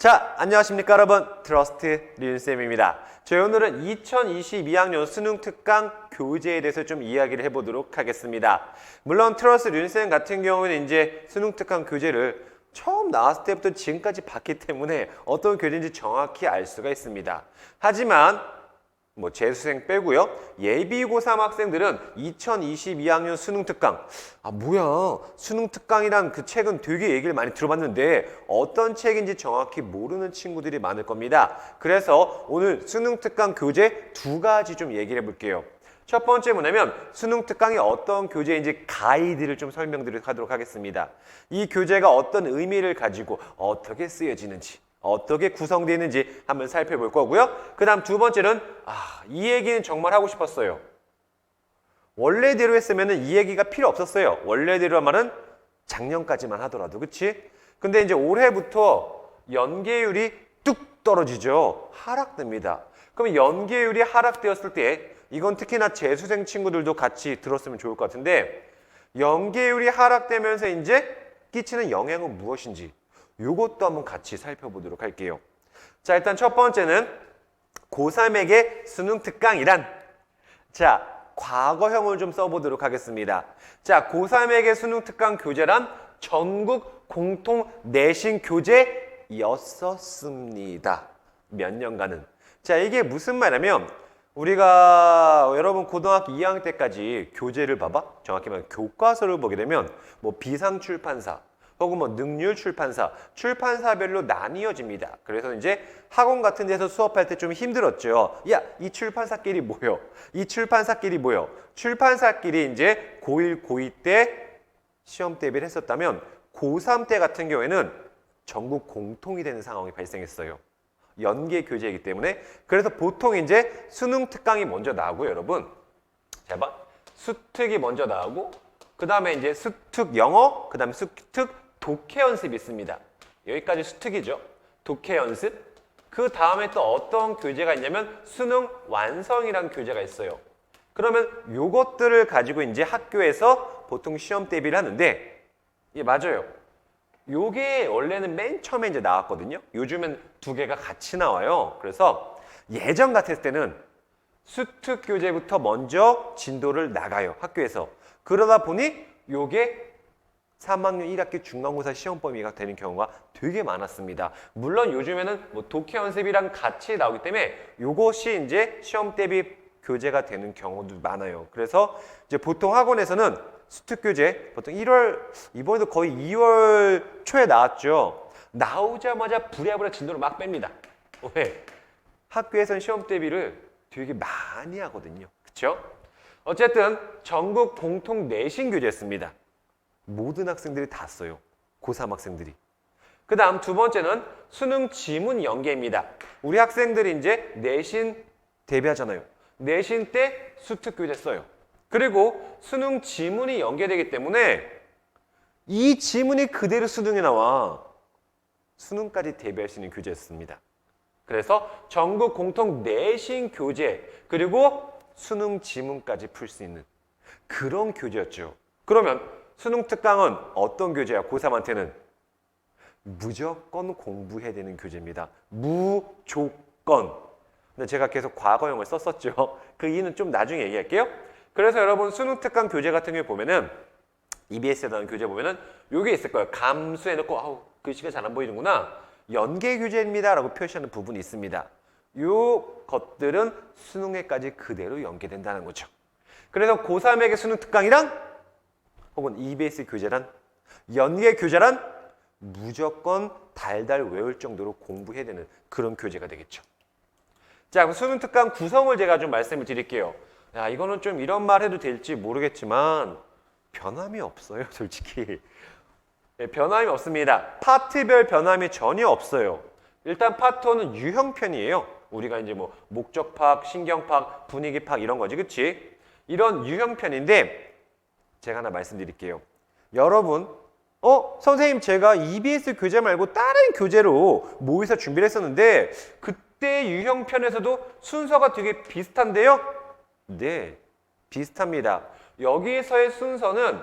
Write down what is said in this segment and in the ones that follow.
자, 안녕하십니까 여러분. 트러스트 린쌤입니다. 저희 오늘은 2022학년 수능 특강 교재에 대해서 좀 이야기를 해보도록 하겠습니다. 물론 트러스트 린쌤 같은 경우는 이제 수능 특강 교재를 처음 나왔을 때부터 지금까지 봤기 때문에 어떤 교재인지 정확히 알 수가 있습니다. 하지만 재수생 빼고요. 예비 고3 학생들은 2022학년 수능 특강. 뭐야? 수능 특강이란 그 책은 되게 얘기를 많이 들어봤는데 어떤 책인지 정확히 모르는 친구들이 많을 겁니다. 그래서 오늘 수능 특강 교재 두 가지 좀 얘기를 해볼게요. 첫 번째 뭐냐면 수능 특강이 어떤 교재인지 가이드를 좀 설명드리도록 하겠습니다. 이 교재가 어떤 의미를 가지고 어떻게 쓰여지는지, 어떻게 구성되어 있는지 한번 살펴볼 거고요. 그 다음 두 번째는 이 얘기는 정말 하고 싶었어요. 원래대로 했으면 이 얘기가 필요 없었어요. 원래대로 하면은 작년까지만 하더라도, 그치? 근데 이제 올해부터 연계율이 뚝 떨어지죠. 하락됩니다. 그럼 연계율이 하락되었을 때 이건 특히나 재수생 친구들도 같이 들었으면 좋을 것 같은데 연계율이 하락되면서 이제 끼치는 영향은 무엇인지 이것도 한번 같이 살펴보도록 할게요. 자, 일단 첫 번째는 고3에게 수능 특강이란, 자, 과거형을 좀 써보도록 하겠습니다. 자, 고3에게 수능 특강 교재란 전국 공통 내신 교재였었습니다. 몇 년간은. 자, 이게 무슨 말이냐면 우리가 여러분 고등학교 2학년 때까지 교재를 봐봐. 정확히 말하면 교과서를 보게 되면 비상출판사 혹은 능률 출판사, 출판사별로 나뉘어집니다. 그래서 이제 학원 같은 데서 수업할 때 좀 힘들었죠. 야, 이 출판사끼리 뭐요? 이 출판사끼리 뭐요? 출판사끼리 이제 고1, 고2 때 시험 대비를 했었다면 고3 때 같은 경우에는 전국 공통이 되는 상황이 발생했어요. 연계 교재이기 때문에. 그래서 보통 이제 수능 특강이 먼저 나오고 여러분. 잘 봐. 수특이 먼저 나오고 그 다음에 이제 수특 영어, 그 다음에 수특 독해 연습이 있습니다. 여기까지 수특이죠. 독해 연습. 그 다음에 또 어떤 교재가 있냐면 수능 완성이라는 교재가 있어요. 그러면 요것들을 가지고 이제 학교에서 보통 시험 대비를 하는데, 예, 맞아요. 요게 원래는 맨 처음에 이제 나왔거든요. 요즘엔 두 개가 같이 나와요. 그래서 예전 같았을 때는 수특 교재부터 먼저 진도를 나가요. 학교에서. 그러다 보니 요게 3학년 1학기 중간고사 시험 범위가 되는 경우가 되게 많았습니다. 물론 요즘에는 독해 연습이랑 같이 나오기 때문에 요것이 이제 시험 대비 교재가 되는 경우도 많아요. 그래서 이제 보통 학원에서는 수특 교재 보통 1월, 이번에도 거의 2월 초에 나왔죠. 나오자마자 부랴부랴 진도를 막 뺍니다. 왜? 학교에서는 시험 대비를 되게 많이 하거든요. 그렇죠? 어쨌든 전국 공통 내신 교재였습니다. 모든 학생들이 다 써요. 고3 학생들이. 그 다음 두 번째는 수능 지문 연계입니다. 우리 학생들이 이제 내신 대비하잖아요. 내신 때 수특 교재 써요. 그리고 수능 지문이 연계되기 때문에 이 지문이 그대로 수능에 나와. 수능까지 대비할 수 있는 교재였습니다. 그래서 전국 공통 내신 교재 그리고 수능 지문까지 풀 수 있는 그런 교재였죠. 그러면 수능 특강은 어떤 교재야? 고3한테는 무조건 공부해야 되는 교재입니다. 무조건. 근데 제가 계속 과거형을 썼었죠. 그 이유는 좀 나중에 얘기할게요. 그래서 여러분 수능 특강 교재 같은 경우 보면은 EBS에 나오는 교재 보면은 요게 있을 거예요. 감수해놓고 글씨가 잘 안 보이는구나. 연계 교재입니다 라고 표시하는 부분이 있습니다. 요 것들은 수능에까지 그대로 연계된다는 거죠. 그래서 고3에게 수능 특강이랑 혹은 EBS 교재란, 연계 교재란 무조건 달달 외울 정도로 공부해야 되는 그런 교재가 되겠죠. 자, 그럼 수능 특강 구성을 제가 좀 말씀을 드릴게요. 야, 이거는 좀 이런 말 해도 될지 모르겠지만 변함이 없어요, 솔직히. 네, 변함이 없습니다. 파트별 변함이 전혀 없어요. 일단 파트 1은 유형편이에요. 우리가 이제 목적 파악, 신경 파악, 분위기 파악 이런 거지, 그치? 이런 유형편인데 제가 하나 말씀드릴게요. 여러분, 선생님 제가 EBS 교재 말고 다른 교재로 모의사 준비를 했었는데 그때 유형편에서도 순서가 되게 비슷한데요? 네, 비슷합니다. 여기서의 순서는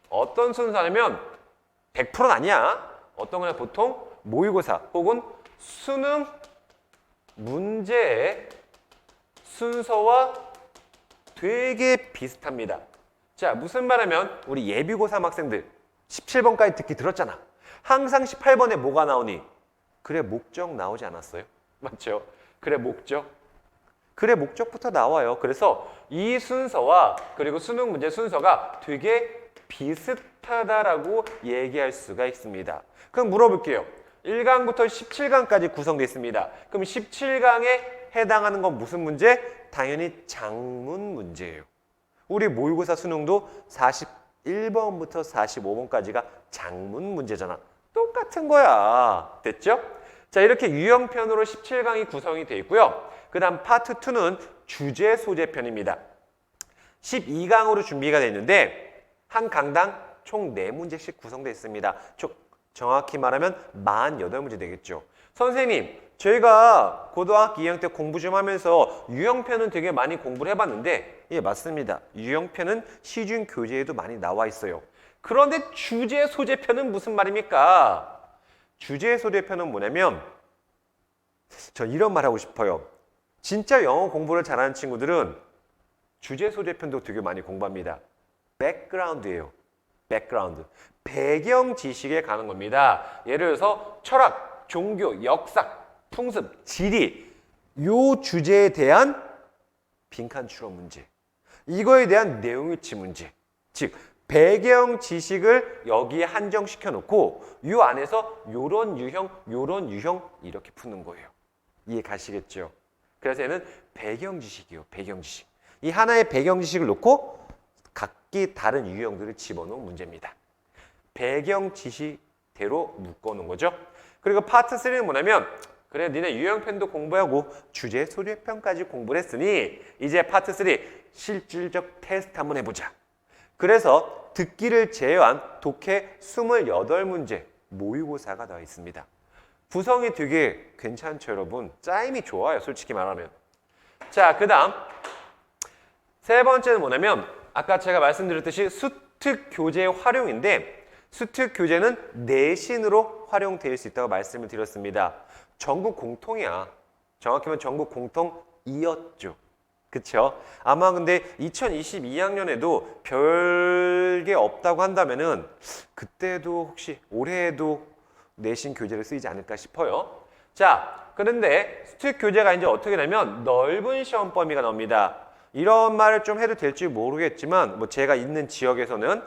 어떤 순서냐면 100%는 아니야. 어떤 거냐 보통 모의고사 혹은 수능 문제의 순서와 되게 비슷합니다. 자, 무슨 말하면 우리 예비고3 학생들 17번까지 듣기 들었잖아. 항상 18번에 뭐가 나오니? 그래 목적 나오지 않았어요? 맞죠? 그래 목적. 그래 목적부터 나와요. 그래서 이 순서와 그리고 수능 문제 순서가 되게 비슷하다라고 얘기할 수가 있습니다. 그럼 물어볼게요. 1강부터 17강까지 구성되어 있습니다. 그럼 17강에 해당하는 건 무슨 문제? 당연히 작문 문제예요. 우리 모의고사 수능도 41번부터 45번까지가 작문 문제잖아. 똑같은 거야. 됐죠? 자, 이렇게 유형편으로 17강이 구성이 되어 있고요. 그 다음 파트 2는 주제 소재편입니다. 12강으로 준비가 되어 있는데 한 강당 총 4문제씩 구성되어 있습니다. 정확히 말하면 48문제 되겠죠. 선생님, 저희가 고등학교 2학년 때 공부 좀 하면서 유형편은 되게 많이 공부를 해봤는데 예, 맞습니다. 유형편은 시중 교재에도 많이 나와 있어요. 그런데 주제 소재편은 무슨 말입니까? 주제 소재편은 뭐냐면 저 이런 말 하고 싶어요. 진짜 영어 공부를 잘하는 친구들은 주제 소재편도 되게 많이 공부합니다. 백그라운드예요. 백그라운드. 배경 지식에 가는 겁니다. 예를 들어서 철학, 종교, 역사, 풍습, 지리 요 주제에 대한 빈칸 추론 문제. 이거에 대한 내용일치 문제. 즉 배경 지식을 여기에 한정시켜 놓고 이 안에서 요런 유형, 요런 유형 이렇게 푸는 거예요. 이해 가시겠죠? 그래서 얘는 배경 지식이에요. 배경 지식. 이 하나의 배경 지식을 놓고 각기 다른 유형들을 집어넣은 문제입니다. 배경 지식대로 묶어놓은 거죠. 그리고 파트 3는 뭐냐면 그래 니네 유형편도 공부하고 주제 소재편까지 공부를 했으니 이제 파트 3 실질적 테스트 한번 해보자. 그래서 듣기를 제외한 독해 28문제 모의고사가 나와 있습니다. 구성이 되게 괜찮죠, 여러분? 짜임이 좋아요, 솔직히 말하면. 자, 그 다음 세 번째는 뭐냐면 아까 제가 말씀드렸듯이 수특 교재의 활용인데 수특 교재는 내신으로 활용될 수 있다고 말씀을 드렸습니다. 전국 공통이야. 정확히 말하면 전국 공통이었죠. 그쵸? 아마 근데 2022학년에도 별게 없다고 한다면은 그때도 혹시 올해에도 내신 교재를 쓰이지 않을까 싶어요. 자, 그런데 수특 교재가 이제 어떻게 되면 넓은 시험 범위가 나옵니다. 이런 말을 좀 해도 될지 모르겠지만 뭐 제가 있는 지역에서는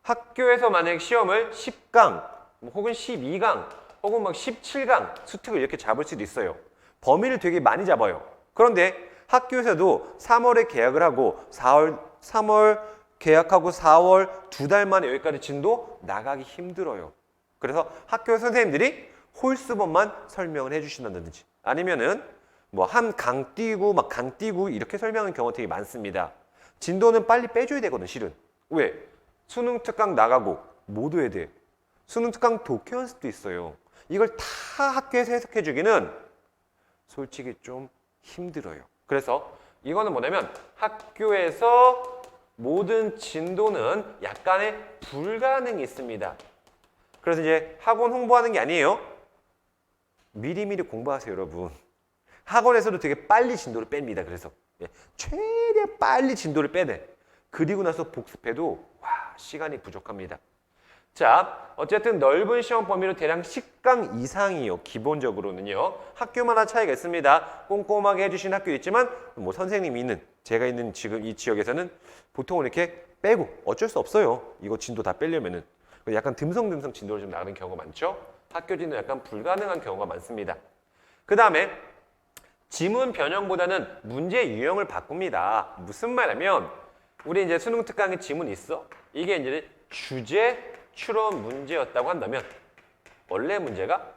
학교에서 만약 시험을 10강 혹은 12강 혹은 막 17강 수특을 이렇게 잡을 수도 있어요. 범위를 되게 많이 잡아요. 그런데 학교에서도 3월에 계약을 하고 3월 계약하고 4월 2달 만에 여기까지 진도 나가기 힘들어요. 그래서 학교 선생님들이 홀수범만 설명을 해주신다든지 아니면은 뭐 한 강 띄고 막 강 띄고 이렇게 설명하는 경우가 되게 많습니다. 진도는 빨리 빼줘야 되거든, 실은. 왜? 수능 특강 나가고 못 외야 돼. 수능 특강 독해 연습도 있어요. 이걸 다 학교에서 해석해 주기는 솔직히 좀 힘들어요. 그래서 이거는 뭐냐면 학교에서 모든 진도는 약간의 불가능이 있습니다. 그래서 이제 학원 홍보하는 게 아니에요. 미리미리 공부하세요, 여러분. 학원에서도 되게 빨리 진도를 뺍니다. 그래서 최대한 빨리 진도를 빼내. 그리고 나서 복습해도 와, 시간이 부족합니다. 자, 어쨌든 넓은 시험 범위로 대략 10강 이상이요. 기본적으로는요. 학교마다 차이가 있습니다. 꼼꼼하게 해주신 학교 있지만 뭐 선생님이 있는 제가 있는 지금 이 지역에서는 보통 이렇게 빼고 어쩔 수 없어요. 이거 진도 다 빼려면은 약간 듬성듬성 진도를 좀 나가는 경우가 많죠. 학교 진도 약간 불가능한 경우가 많습니다. 그 다음에 지문 변형보다는 문제 유형을 바꿉니다. 무슨 말이냐면 우리 이제 수능 특강에 지문 있어. 이게 이제 주제 추론 문제였다고 한다면 원래 문제가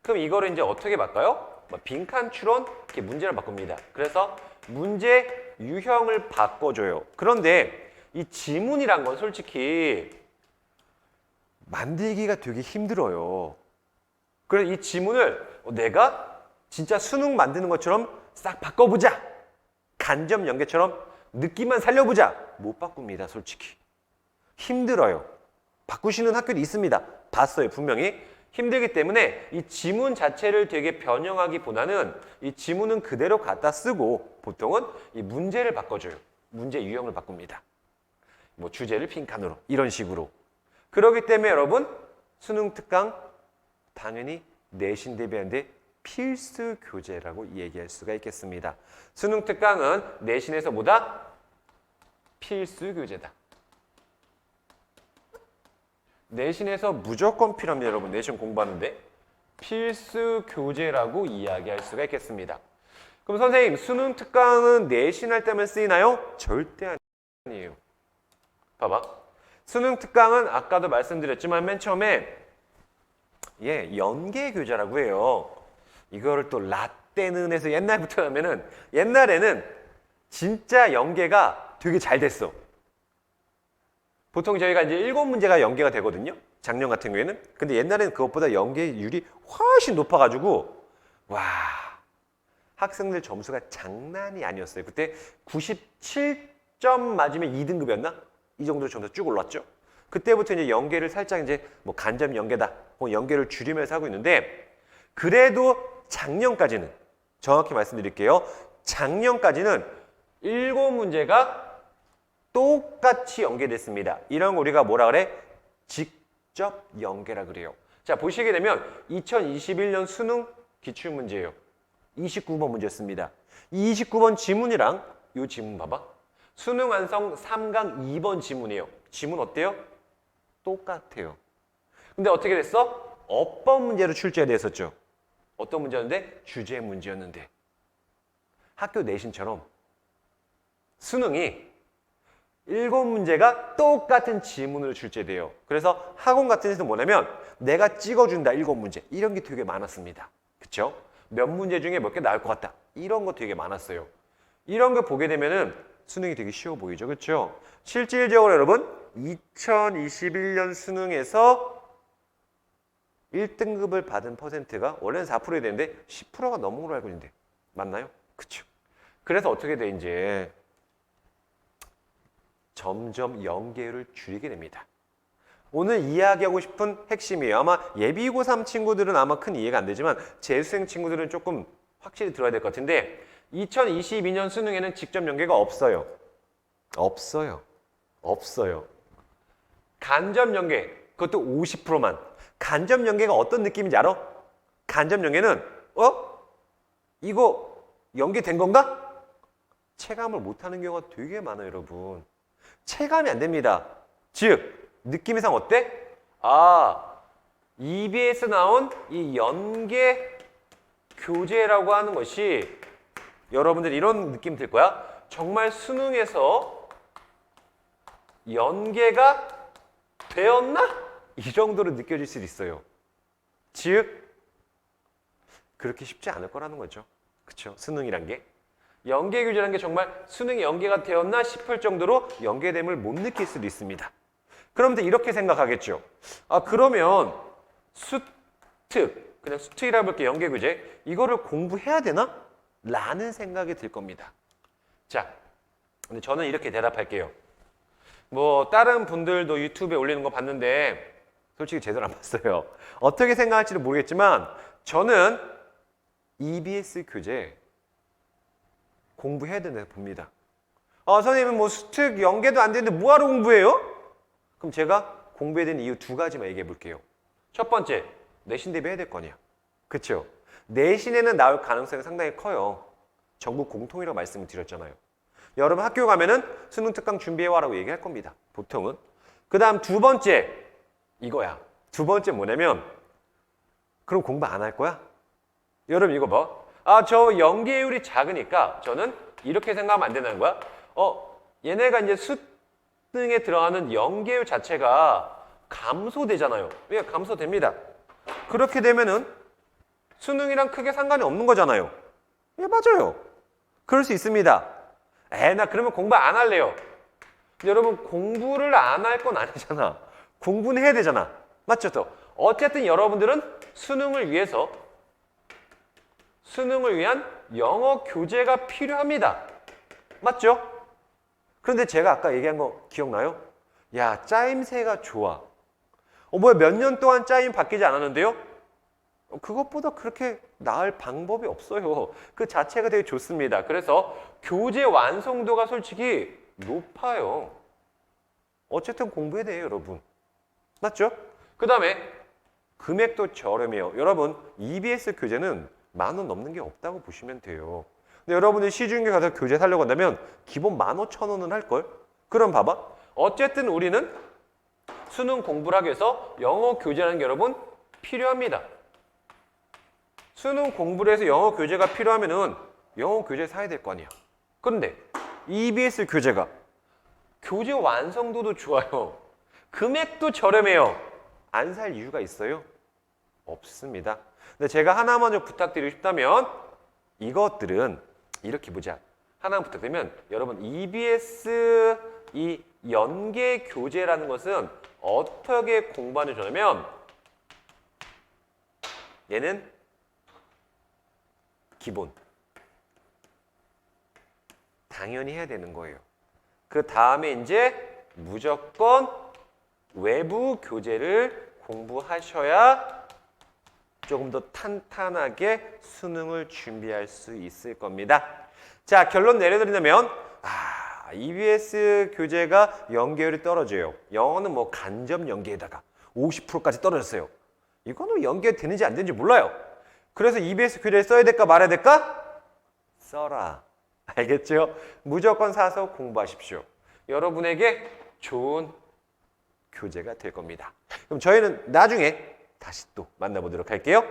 그럼 이거를 이제 어떻게 바꿔요? 빈칸 추론 이렇게 문제를 바꿉니다. 그래서 문제 유형을 바꿔줘요. 그런데 이 지문이란 건 솔직히 만들기가 되게 힘들어요. 그래서 이 지문을 내가 진짜 수능 만드는 것처럼 싹 바꿔보자. 간접 연계처럼 느낌만 살려보자. 못 바꿉니다, 솔직히. 힘들어요. 바꾸시는 학교도 있습니다. 봤어요, 분명히. 힘들기 때문에 이 지문 자체를 되게 변형하기보다는 이 지문은 그대로 갖다 쓰고 보통은 이 문제를 바꿔줘요. 문제 유형을 바꿉니다. 뭐 주제를 빈칸으로 이런 식으로. 그렇기 때문에 여러분 수능 특강 당연히 내신 대비하는데 필수 교재라고 얘기할 수가 있겠습니다. 수능 특강은 내신에서 뭐다? 필수 교재다. 내신에서 무조건 필요합니다, 여러분. 내신 공부하는데 필수 교재라고 이야기할 수가 있겠습니다. 그럼 선생님, 수능 특강은 내신할 때만 쓰이나요? 절대 아니에요. 봐봐. 수능 특강은 아까도 말씀드렸지만 맨 처음에 연계 교재라고 해요. 이거를 또 라떼는 해서 옛날부터 하면은 옛날에는 진짜 연계가 되게 잘 됐어. 보통 저희가 이제 7문제가 연계가 되거든요. 작년 같은 경우에는. 근데 옛날에는 그것보다 연계율이 훨씬 높아가지고 와, 학생들 점수가 장난이 아니었어요. 그때 97점 맞으면 2등급이었나? 이 정도 점수 쭉 올랐죠. 그때부터 이제 연계를 살짝 이제 뭐 간접 연계다, 혹은 연계를 줄이면서 하고 있는데 그래도 작년까지는 정확히 말씀드릴게요. 작년까지는 7문제가 똑같이 연계됐습니다. 이런 거 우리가 뭐라 그래? 직접 연계라 그래요. 자, 보시게 되면 2021년 수능 기출문제예요. 29번 문제였습니다. 이 29번 지문이랑 이 지문 봐봐. 수능 완성 3강 2번 지문이에요. 지문 어때요? 똑같아요. 근데 어떻게 됐어? 어법 문제로 출제됐었죠. 어떤 문제였는데? 주제 문제였는데. 학교 내신처럼 수능이 7문제가 똑같은 지문으로 출제돼요. 그래서 학원 같은 데서 뭐냐면 내가 찍어준다 7문제 이런 게 되게 많았습니다. 그쵸? 몇 문제 중에 몇 개 나올 것 같다 이런 거 되게 많았어요. 이런 거 보게 되면은 수능이 되게 쉬워 보이죠. 그렇죠? 실질적으로 여러분 2021년 수능에서 1등급을 받은 퍼센트가 원래는 4%야 되는데 10%가 넘은 걸로 알고 있는데 맞나요? 그렇죠? 그래서 어떻게 돼 이제 점점 연계율을 줄이게 됩니다. 오늘 이야기하고 싶은 핵심이에요. 아마 예비 고3 친구들은 아마 큰 이해가 안 되지만 재수생 친구들은 조금 확실히 들어야 될 것 같은데 2022년 수능에는 직접 연계가 없어요. 없어요. 간접 연계, 그것도 50%만. 간접 연계가 어떤 느낌인지 알아? 간접 연계는 이거 연계된 건가? 체감을 못하는 경우가 되게 많아요, 여러분. 체감이 안 됩니다. 즉, 느낌상 어때? EBS 나온 이 연계 교재라고 하는 것이 여러분들 이런 느낌 들 거야. 정말 수능에서 연계가 되었나? 이 정도로 느껴질 수도 있어요. 즉, 그렇게 쉽지 않을 거라는 거죠. 그쵸? 수능이란 게. 연계 교재라는 게 정말 수능이 연계가 되었나 싶을 정도로 연계됨을 못 느낄 수도 있습니다. 그럼 이렇게 생각하겠죠. 그러면 수특, 그냥 수특이라고 볼게요. 연계 교재. 이거를 공부해야 되나? 라는 생각이 들 겁니다. 자, 근데 저는 이렇게 대답할게요. 뭐 다른 분들도 유튜브에 올리는 거 봤는데 솔직히 제대로 안 봤어요. 어떻게 생각할지는 모르겠지만 저는 EBS 교재 공부해야 된다고 봅니다. 선생님은 뭐 수특 연계도 안 되는데 뭐하러 공부해요? 그럼 제가 공부해야 되는 이유 2가지만 얘기해 볼게요. 첫 번째, 내신 대비해야 될 거냐. 그렇죠? 내신에는 나올 가능성이 상당히 커요. 전국 공통이라고 말씀을 드렸잖아요. 여러분 학교 가면은 수능 특강 준비해와라고 얘기할 겁니다. 보통은. 그 다음 2번째, 이거야. 2번째 뭐냐면 그럼 공부 안 할 거야? 여러분 이거 봐. 저 연계율이 작으니까 저는 이렇게 생각하면 안 된다는 거야. 얘네가 이제 수능에 들어가는 연계율 자체가 감소되잖아요. 왜? 감소됩니다. 그렇게 되면은 수능이랑 크게 상관이 없는 거잖아요. 예, 맞아요. 그럴 수 있습니다. 나 그러면 공부 안 할래요. 근데 여러분 공부를 안 할 건 아니잖아. 공부는 해야 되잖아. 맞죠? 또 어쨌든 여러분들은 수능을 위한 영어 교재가 필요합니다. 맞죠? 그런데 제가 아까 얘기한 거 기억나요? 야, 짜임새가 좋아. 뭐야 몇 년 동안 짜임 바뀌지 않았는데요? 그것보다 그렇게 나을 방법이 없어요. 그 자체가 되게 좋습니다. 그래서 교재 완성도가 솔직히 높아요. 어쨌든 공부해야 돼요, 여러분. 맞죠? 그 다음에 금액도 저렴해요. 여러분 EBS 교재는 10,000원 넘는 게 없다고 보시면 돼요. 근데 여러분들이 시중에 가서 교재 사려고 한다면 기본 15,000원은 할걸? 그럼 봐봐. 어쨌든 우리는 수능 공부를 하기 위해서 영어 교재라는 게 여러분 필요합니다. 수능 공부를 해서 영어 교재가 필요하면은 영어 교재 사야 될 거 아니야. 그런데 EBS 교재가 교재 완성도도 좋아요. 금액도 저렴해요. 안 살 이유가 있어요? 없습니다. 근데 제가 하나만 좀 부탁드리고 싶다면 이것들은 이렇게 보자. 하나만 부탁드리면 여러분 EBS 이 연계 교재라는 것은 어떻게 공부하는 거냐면 얘는 기본 당연히 해야 되는 거예요. 그 다음에 이제 무조건 외부 교재를 공부하셔야 조금 더 탄탄하게 수능을 준비할 수 있을 겁니다. 자, 결론 내려드리자면 EBS 교재가 연계율이 떨어져요. 영어는 뭐 간접 연계에다가 50%까지 떨어졌어요. 이거는 연계되는지 안 되는지 몰라요. 그래서 EBS 교재를 써야 될까 말아야 될까? 써라. 알겠죠? 무조건 사서 공부하십시오. 여러분에게 좋은 교재가 될 겁니다. 그럼 저희는 나중에 다시 또 만나보도록 할게요.